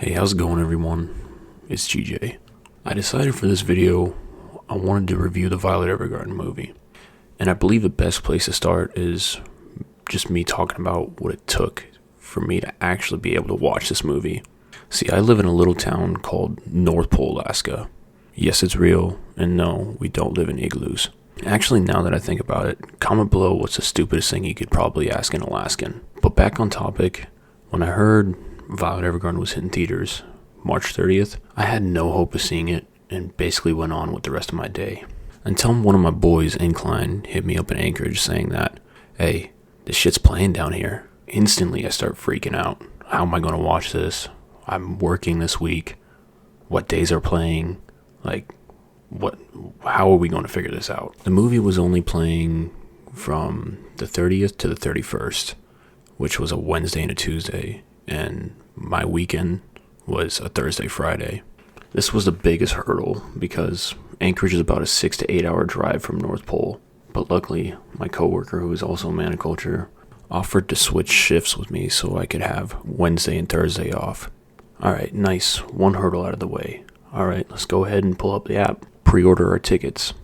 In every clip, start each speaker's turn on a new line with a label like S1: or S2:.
S1: Hey, how's it going, everyone? It's GJ. I decided for this video I wanted to review the Violet Evergarden movie, and I believe the best place to start is just me talking about what it took for me to actually be able to watch this movie. See, I live in a little town called North Pole, Alaska. Yes, it's real, and no, we don't live in igloos. Actually, now that I think about it, comment below what's the stupidest thing you could probably ask an Alaskan. But back on topic, when I heard Violet Evergarden was hitting theaters March 30th, I had no hope of seeing it and basically went on with the rest of my day. Until one of my boys, Incline, hit me up in Anchorage saying that, hey, this shit's playing down here. Instantly, I start freaking out. How am I going to watch this? I'm working this week. What days are playing? How are we going to figure this out? The movie was only playing from the 30th to the 31st, which was a Wednesday and a Tuesday, and my weekend was a Thursday, Friday. This was the biggest hurdle because Anchorage is about a 6 to 8 hour drive from North Pole, but luckily my coworker, who is also a maniculture, offered to switch shifts with me so I could have Wednesday and Thursday off. Alright, nice, one hurdle out of the way. Alright, let's go ahead and pull up the app, pre-order our tickets.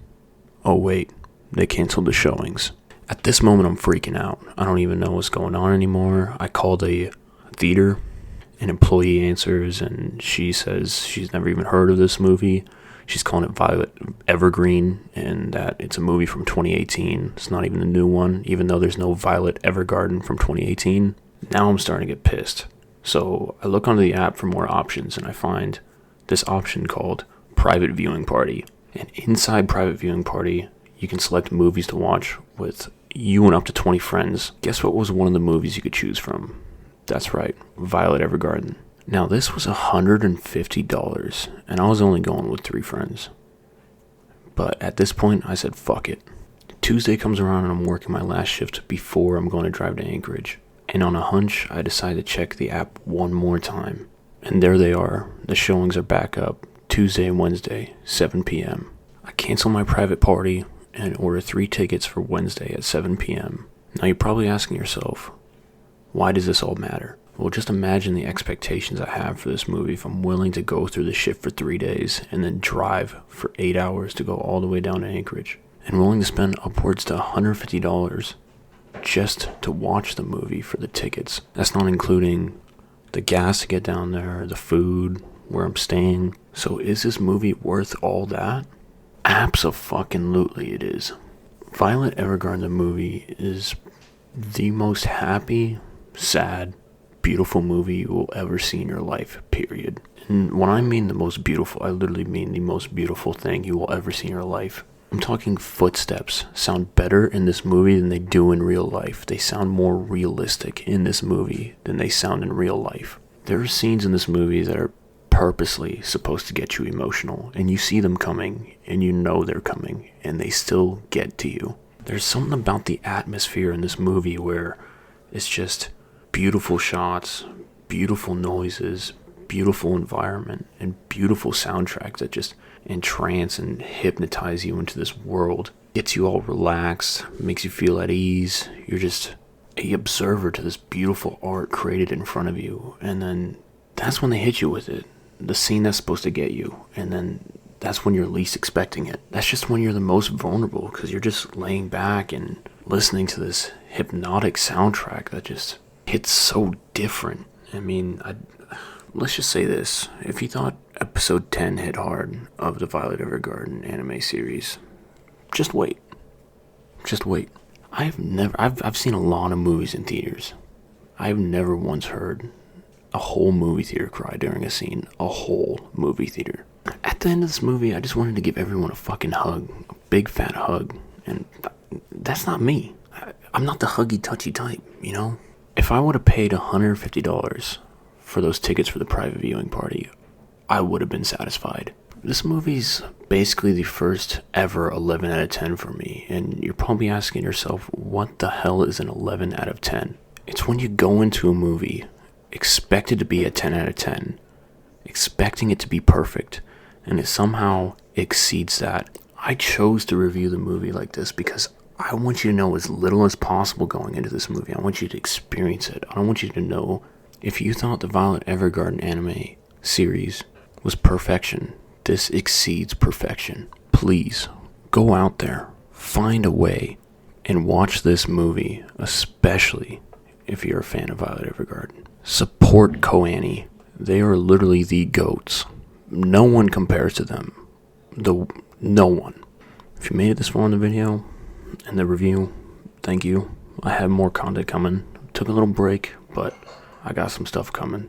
S1: Oh wait, they canceled the showings. At this moment I'm freaking out. I don't even know what's going on anymore. I called a theater, an employee answers, and she says she's never even heard of this movie. She's calling it Violet Evergreen, and that it's a movie from 2018. It's not even a new one, even though there's no Violet Evergarden from 2018. Now I'm starting to get pissed. So I look onto the app for more options, and I find this option called Private Viewing Party. And inside Private Viewing Party, you can select movies to watch with you and up to 20 friends. Guess what was one of the movies you could choose from? That's right, Violet Evergarden. Now this was $150, and I was only going with 3 friends. But at this point, I said fuck it. Tuesday comes around and I'm working my last shift before I'm going to drive to Anchorage. And on a hunch, I decide to check the app one more time. And there they are. The showings are back up. Tuesday and Wednesday, 7 p.m. I cancel my private party and order 3 tickets for Wednesday at 7 p.m. Now you're probably asking yourself, why does this all matter? Well, just imagine the expectations I have for this movie if I'm willing to go through the shift for 3 days and then drive for 8 hours to go all the way down to Anchorage. And willing to spend upwards to $150 just to watch the movie for the tickets. That's not including the gas to get down there, the food, where I'm staying. So is this movie worth all that? Abso-fucking-lutely it is. Violet Evergarden, the movie, is the most happy, sad, beautiful movie you will ever see in your life, period. And when I mean the most beautiful, I literally mean the most beautiful thing you will ever see in your life. I'm talking footsteps sound better in this movie than they do in real life. They sound more realistic in this movie than they sound in real life. There are scenes in this movie that are purposely supposed to get you emotional, and you see them coming, and you know they're coming, and they still get to you. There's something about the atmosphere in this movie where it's just beautiful shots, beautiful noises, beautiful environment, and beautiful soundtracks that just entrance and hypnotize you into this world. Gets you all relaxed, makes you feel at ease. You're just an observer to this beautiful art created in front of you, and then that's when they hit you with it. The scene that's supposed to get you, and then that's when you're least expecting it. That's just when you're the most vulnerable, because you're just laying back and listening to this hypnotic soundtrack that just hits so different. I mean, let's just say this. If you thought episode 10 hit hard of the Violet Evergarden anime series, just wait. Just wait. I've seen a lot of movies in theaters. I've never once heard a whole movie theater cry during a scene. A whole movie theater. At the end of this movie, I just wanted to give everyone a fucking hug. A big fat hug. And that's not me. I'm not the huggy touchy type, you know? If I would have paid $150 for those tickets for the private viewing party, I would have been satisfied. This movie's basically the first ever 11 out of 10 for me, and you're probably asking yourself, what the hell is an 11 out of 10? It's when you go into a movie, expect it to be a 10 out of 10, expecting it to be perfect, and it somehow exceeds that. I chose to review the movie like this because I want you to know as little as possible going into this movie. I want you to experience it. I don't want you to know. If you thought the Violet Evergarden anime series was perfection. This exceeds perfection. Please, go out there, find a way, and watch this movie, especially if you're a fan of Violet Evergarden. Support Koani. They are literally the GOATs. No one compares to them. No one. If you made it this far in the video and the review, thank you. I have more content coming. Took a little break, but I got some stuff coming.